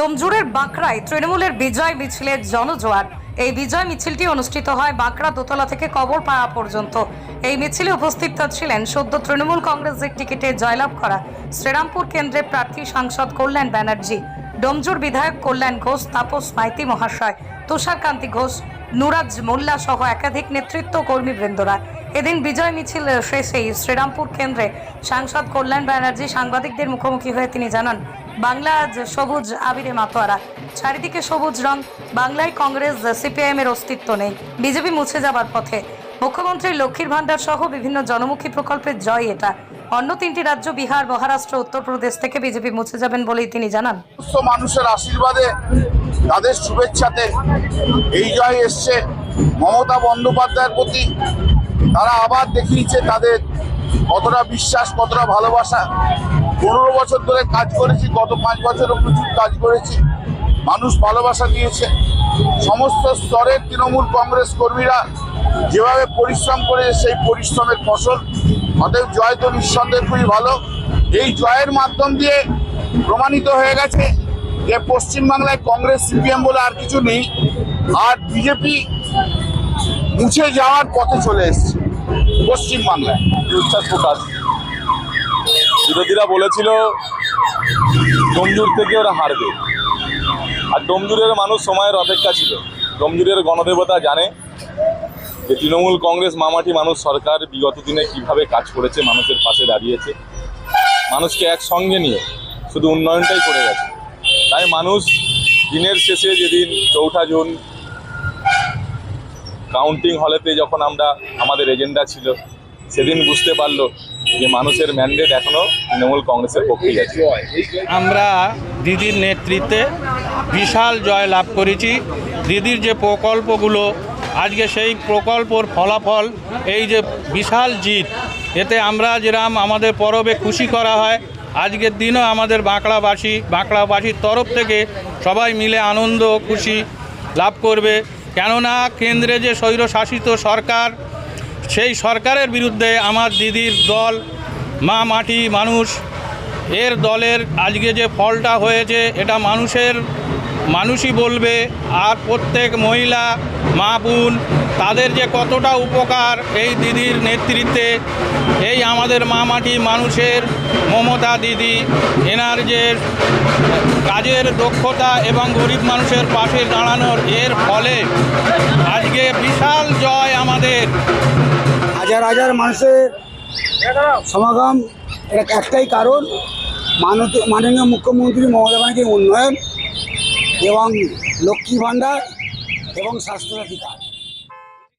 ডোমজুড়ের বাঁকড়ায় তৃণমূলের বিজয় মিছিলের জনজোয়ার। এই বিজয় মিছিলটি অনুষ্ঠিত হয় বাঁকড়া দোতলা থেকে কবরপাড়া পর্যন্ত। এই মিছিলে উপস্থিত ছিলেন সদ্য তৃণমূল কংগ্রেসের টিকিটে জয়লাভ করা শ্রীরামপুর কেন্দ্রের প্রার্থী সাংসদ কল্যাণ ব্যানার্জি, ডোমজুর বিধায়ক কল্যাণ ঘোষ, তাপস মাইতি মহাশয়, তুষারকান্তি ঘোষ, নুরাজ মোল্লা সহ একাধিক নেতৃত্ব কর্মীবৃন্দরা। এদিন বিজয় মিছিল শেষেই শ্রীরামপুর কেন্দ্রে সাংসদ কল্যাণ ব্যানার্জি সাংবাদিকদের মুখোমুখি হয়ে তিনি জানান, বাংলা আজ সবুজ আবিরে মাতোয়ারা, চারিদিকে সবুজ রং। বাংলায় কংগ্রেস সিপিআইএম এর অস্তিত্ব নেই, বিজেপি মুছে যাবার পথে। মুখ্যমন্ত্রী লক্ষ্মীর ভান্ডার সহ বিভিন্ন জনমুখী প্রকল্পের জয় এটা। অন্য তিনটি রাজ্য বিহার, মহারাষ্ট্র, উত্তরপ্রদেশ থেকে বিজেপি মুছে যাবেন বলেই তিনি জানান। মানুষের আশীর্বাদে, তাদের শুভেচ্ছাতে এই জয় এসছে মমতা বন্দ্যোপাধ্যায়ের প্রতি। তারা আবার দেখিয়েছে তাদের কতটা বিশ্বাস, কতটা ভালোবাসা। 15 বছর ধরে কাজ করেছি, গত 5 বছরও প্রচুর কাজ করেছি, মানুষ ভালোবাসা দিয়েছে। সমস্ত স্তরের তৃণমূল কংগ্রেস কর্মীরা যেভাবে পরিশ্রম করেছে, সেই পরিশ্রমের ফসল। অতএব জয় তো নিঃসন্দেহে খুবই ভালো। এই জয়ের মাধ্যম দিয়ে প্রমাণিত হয়ে গেছে যে পশ্চিমবাংলায় কংগ্রেস সিপিএম বলে আর কিছু নেই, আর বিজেপি মুছে যাওয়ার পথে চলে এসছে পশ্চিমবাংলায়। উচ্ছ্বাস প্রকাশ। বিরোধীরা বলেছিল ডোমজুর থেকে ওরা হারবে, আর ডোমজুরের মানুষ সময়ের অপেক্ষা ছিল। ডোমজুরের গণদেবতা জানে যে তৃণমূল কংগ্রেস মামাটি মানুষ সরকার বিগত দিনে কিভাবে কাজ করেছে, মানুষের পাশে দাঁড়িয়েছে, মানুষকে একসঙ্গে নিয়ে শুধু উন্নয়নটাই করে গেছে। তাই মানুষ দিনের শেষে যেদিন 4 জুন কাউন্টিং হলেতে যখন আমাদের এজেন্ডা ছিল, সেদিন বুঝতে পারলো যে মানুষের ম্যান্ডেট এখনো তৃণমূল কংগ্রেসের পক্ষেই আছে। আমরা দিদির নেতৃত্বে বিশাল জয় লাভ করেছি। দিদির যে প্রকল্পগুলো, আজকে সেই প্রকল্পর ফলাফল এই যে বিশাল জিত, এতে আমরা যেরকম আমাদের পরবে খুশি করা হয়, আজকের দিনও আমাদের বাঁকড়াবাসীর তরফ থেকে সবাই মিলে আনন্দ খুশি লাভ করবে। কেননা কেন্দ্রে যে স্বৈরশাসিত সরকার, সেই সরকারের বিরুদ্ধে আমার দিদির দল মা মাটি মানুষ এর দলের আজকে যে ফলটা হয়েছে, এটা মানুষই বলবে। আর প্রত্যেক মহিলা মা বোন তাদের যে কতটা উপকার এই দিদির নেতৃত্বে, এই আমাদের মা মাটি মানুষের মমতা দিদি, এনার যে কাজের দক্ষতা এবং গরিব মানুষের পাশে দাঁড়ানোর এর ফলে আজকে বিশাল জয় আমাদের। হাজার হাজার মানুষের সমাগম, এটা একটাই কারণ, মাননীয় মুখ্যমন্ত্রী মমতা ব্যানার্জির উন্নয়ন এবং লক্ষ্মী ভান্ডার এবং স্বাস্থ্যসাথী কার্ড।